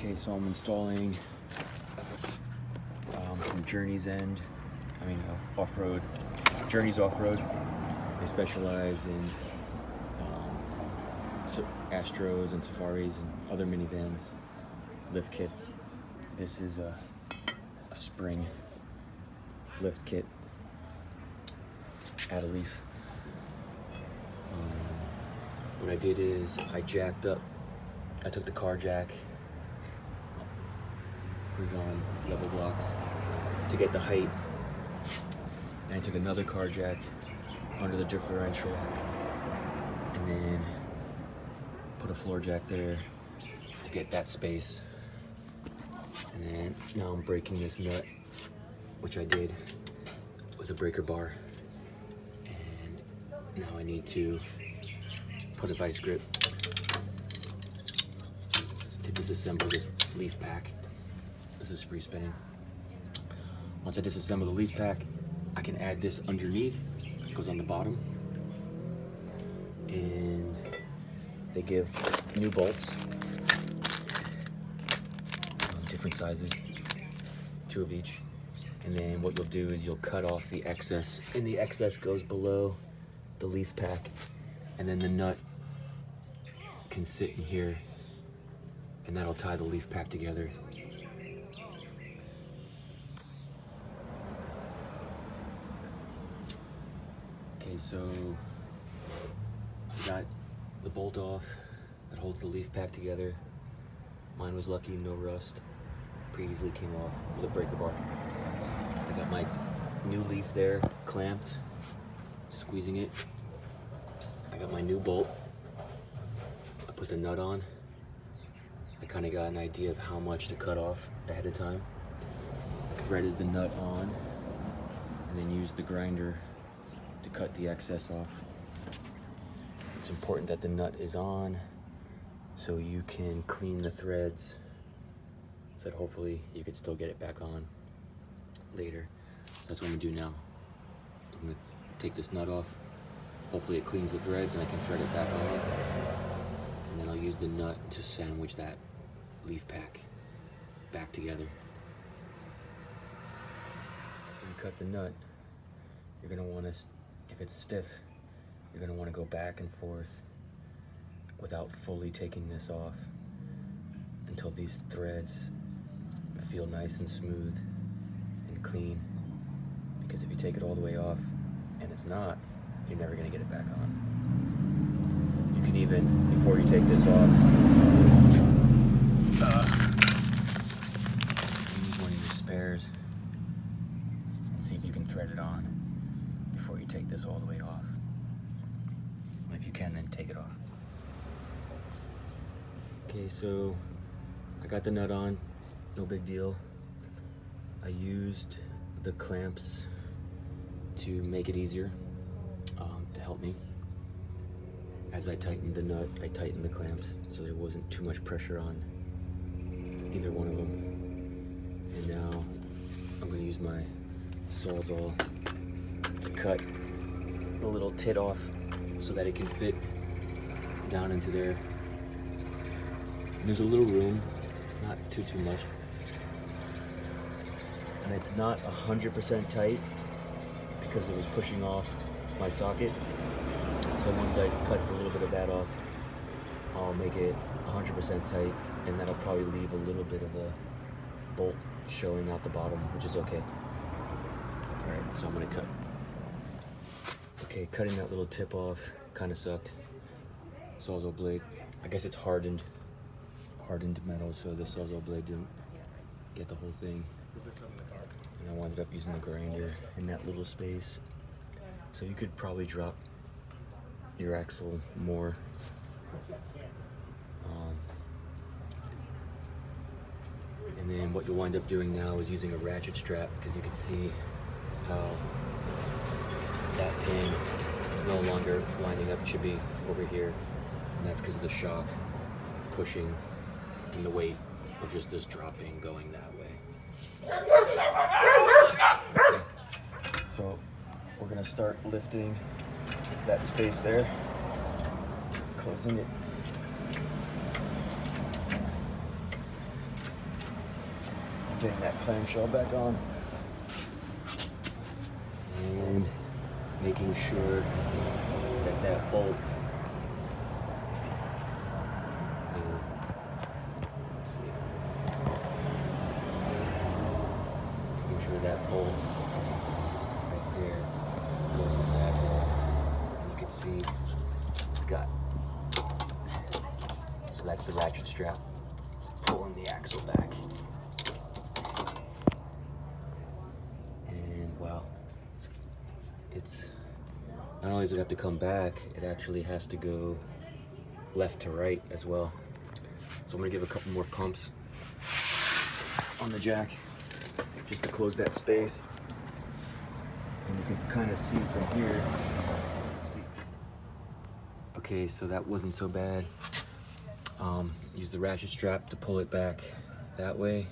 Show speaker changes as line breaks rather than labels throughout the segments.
Okay, so I'm installing from Journey's end. Off-road. Journey's Off-Road. They specialize in Astros and Safaris and other minivans, lift kits. This is a spring lift kit, addaleaf. What I did is I took the car jack, put it on level blocks to get the height, and I took another car jack under the differential, and then put a floor jack there to get that space. And then now I'm breaking this nut, which I did with a breaker bar, and now I need to put a vice grip to disassemble this leaf pack. This is free spinning. Once I disassemble the leaf pack, I can add this underneath. It goes on the bottom, and they give new bolts, different sizes, 2 of each. And then what you'll do is you'll cut off the excess, and the excess goes below the leaf pack, and then the nut can sit in here, and that'll tie the leaf pack together. Okay, so I got the bolt off that holds the leaf pack together. Mine was lucky, no rust. Pretty easily came off with a breaker bar. I got my new leaf there clamped, squeezing it. I got my new bolt. I put the nut on. I kind of got an idea of how much to cut off ahead of time. I threaded the nut on and then used the grinder to cut the excess off. It's important that the nut is on so you can clean the threads, so that hopefully you could still get it back on later. So that's what I'm gonna do now. I'm gonna take this nut off. Hopefully it cleans the threads and I can thread it back on. And then I'll use the nut to sandwich that leaf pack back together. When you cut the nut, you're gonna wanna, if it's stiff, you're gonna wanna go back and forth without fully taking this off until these threads feel nice and smooth and clean. Because if you take it all the way off and it's not, you're never gonna get it back on. You can even, before you take this off, use one of your spares and see if you can thread it on before you take this all the way off. And if you can, then take it off. Okay, so I got the nut on, no big deal. I used the clamps to make it easier, to help me. As I tightened the nut, I tightened the clamps so there wasn't too much pressure on either one of them. And now I'm going to use my Sawzall to cut the little tit off so that it can fit down into there. And there's a little room, not too much. And it's not 100% tight because it was pushing off my socket. So once I cut the little bit of that off, I'll make it 100% tight, and that'll probably leave a little bit of a bolt showing out the bottom, which is okay. All right, so I'm gonna cut. Okay, cutting that little tip off kind of sucked. Sawzall blade, I guess it's hardened metal, so the Sawzall blade didn't get the whole thing. And I wound up using the grinder in that little space. So you could probably drop your axle more. And then what you'll wind up doing now is using a ratchet strap, because you can see how that pin is no longer lining up. It should be over here. And that's because of the shock pushing and the weight of just this dropping going that way. So we're gonna start lifting that space there, closing it. getting that clamshell back on and making sure that that bolt let's see, making sure that bolt right there goes in that hole. You can see it's got, so that's the ratchet strap pulling the axle back. And wow, it's not only does it have to come back, it actually has to go left to right as well. So I'm gonna give a couple more pumps on the jack just to close that space. And you can kind of see from here. Okay, so that wasn't so bad. Use the ratchet strap to pull it back that way,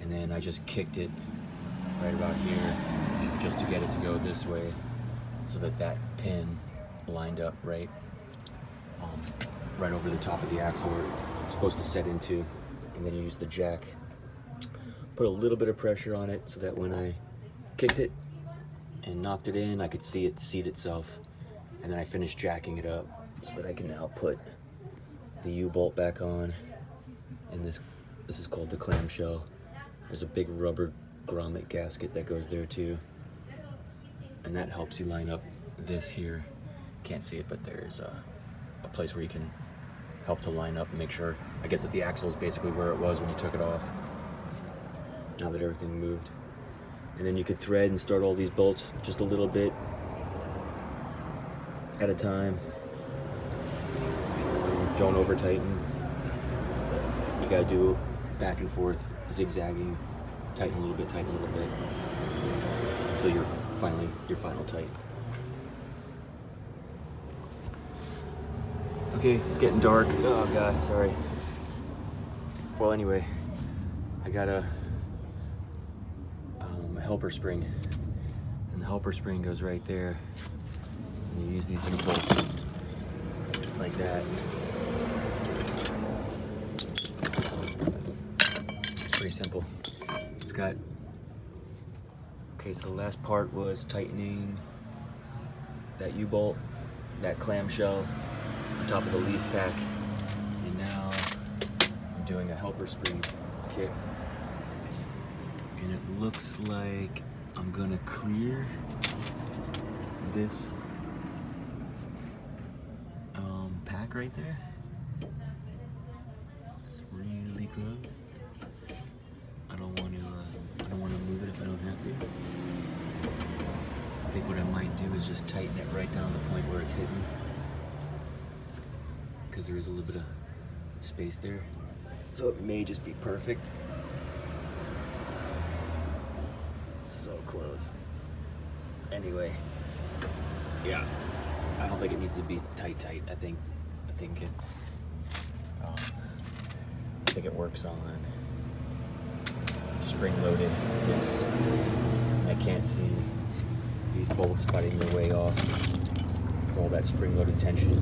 and then I just kicked it right about here just to get it to go this way, so that that pin lined up right over the top of the axle where it's supposed to set into. And then you use the jack, put a little bit of pressure on it so that when I kicked it and knocked it in, I could see it seat itself. And then I finished jacking it up so that I can now put the U-bolt back on. And this is called the clamshell. There's a big rubber grommet gasket that goes there too. And that helps you line up this here. Can't see it, but there's a place where you can help to line up and make sure, I guess, that the axle is basically where it was when you took it off, now that everything moved. And then you could thread and start all these bolts just a little bit at a time. Don't over tighten. You gotta do back and forth, zigzagging, tighten a little bit, tighten a little bit, until you're your final tight. Okay, it's getting dark. Oh god, sorry. Well, anyway, I got a helper spring, and the helper spring goes right there. And you use these little bolts like that. It's pretty simple. It's got, okay, so the last part was tightening that U-bolt, that clamshell on top of the leaf pack, and now I'm doing a helper spring kit. And it looks like I'm gonna clear this pack right there. It's really close. I don't want to move it if I don't have to. I think what I might do is just tighten it right down the point where it's hitting, because there is a little bit of space there. So it may just be perfect. So close. Anyway, yeah, I don't think it needs to be tight. I think it works on spring-loaded. Yes, I can't see these bolts fighting their way off with all that spring-loaded tension.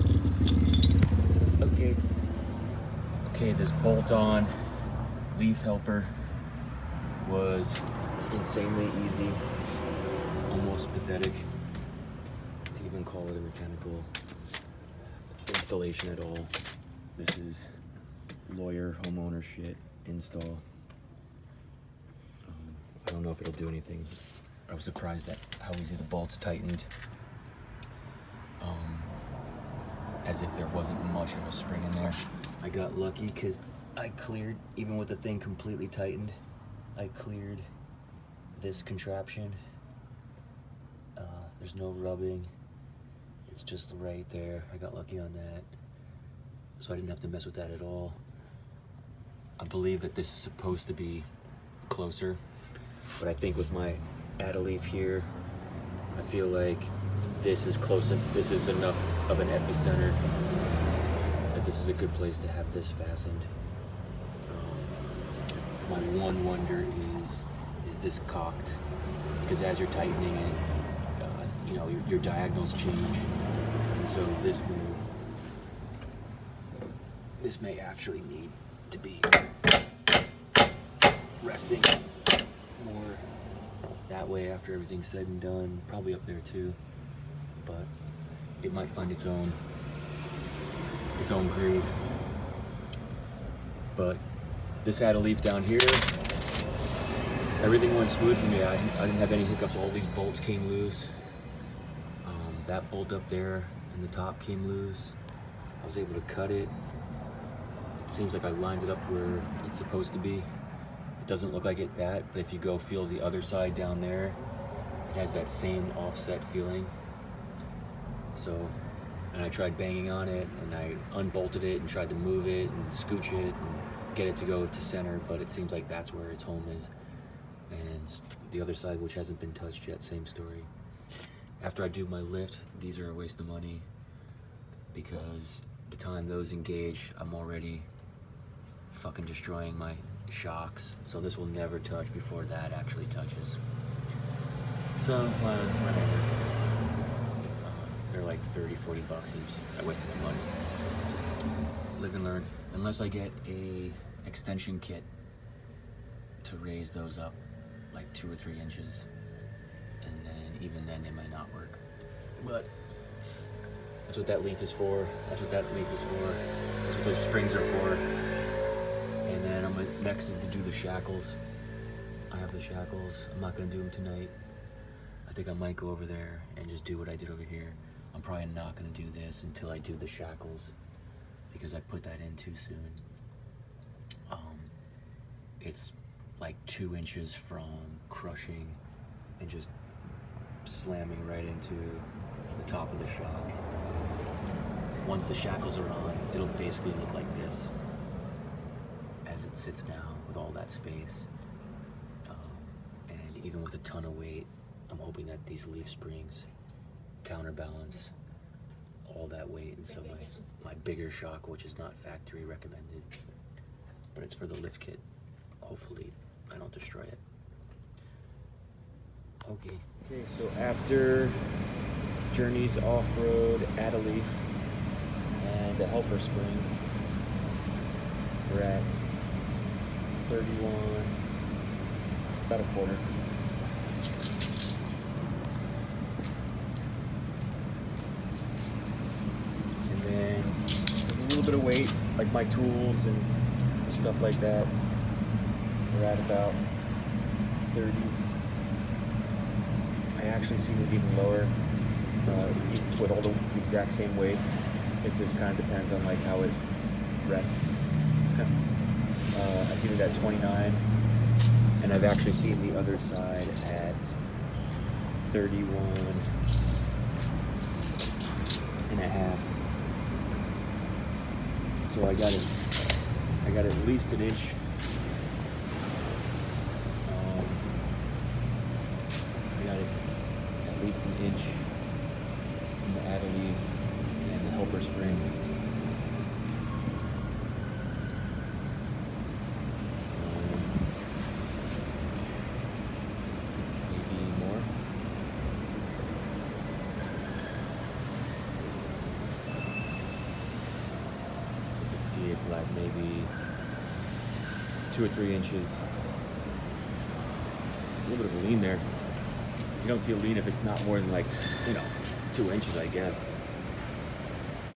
Okay, this bolt-on leaf helper was insanely easy, almost pathetic to even call it a mechanical installation at all. This is lawyer, homeowner shit install. I don't know if it'll do anything. I was surprised at how easy the bolts tightened, as if there wasn't much of a spring in there. I got lucky because I cleared, even with the thing completely tightened, I cleared this contraption. There's no rubbing. It's just right there. I got lucky on that. So I didn't have to mess with that at all. I believe that this is supposed to be closer, but I think with my addaleaf here, I feel like this is close, this is enough of an epicenter that this is a good place to have this fastened. My one wonder is this cocked? Because as you're tightening it, your diagonals change, and so this may actually need to be resting more that way after everything's said and done. Probably up there too, but it might find its own groove. But this addaleaf down here, everything went smooth for me. I didn't have any hiccups. All these bolts came loose. That bolt up there in the top came loose. I was able to cut it. It seems like I lined it up where it's supposed to be. It doesn't look like it that, but if you go feel the other side down there, it has that same offset feeling. So, and I tried banging on it, and I unbolted it and tried to move it and scooch it and get it to go to center, but it seems like that's where its home is. And the other side, which hasn't been touched yet, same story. After I do my lift, these are a waste of money because the time those engage, I'm already fucking destroying my shocks. So this will never touch before that actually touches. So, whatever. They're like 30-40 bucks each. I wasted my money. Live and learn. Unless I get a extension kit to raise those up like 2 or 3 inches. And then even then they might not work. But that's what that leaf is for. That's what that leaf is for. That's what those springs are for. And then next is to do the shackles. I have the shackles. I'm not gonna do them tonight. I think I might go over there and just do what I did over here. I'm probably not gonna do this until I do the shackles because I put that in too soon. It's like 2 inches from crushing and just slamming right into the top of the shock. Once the shackles are on, it'll basically look like this as it sits down with all that space. And even with a ton of weight, I'm hoping that these leaf springs counterbalance all that weight. And so my bigger shock, which is not factory recommended, but it's for the lift kit, hopefully I don't destroy it. Okay, so after Journeysoffroad, addaleaf, and a helper spring, we're at 31, about a quarter. And then a little bit of weight, like my tools and stuff like that. We're at about 30. I actually seen it even lower with all the exact same weight. It just kind of depends on like how it rests. I've seen it at 29, and I've actually seen the other side at 31 and a half. So I got at least an inch. I got it at least an inch in the addaleaf and the helper spring. Maybe more. You can see it's like maybe 2 or 3 inches. A little bit of a lean there. You don't see a lean if it's not more than like, 2 inches, I guess.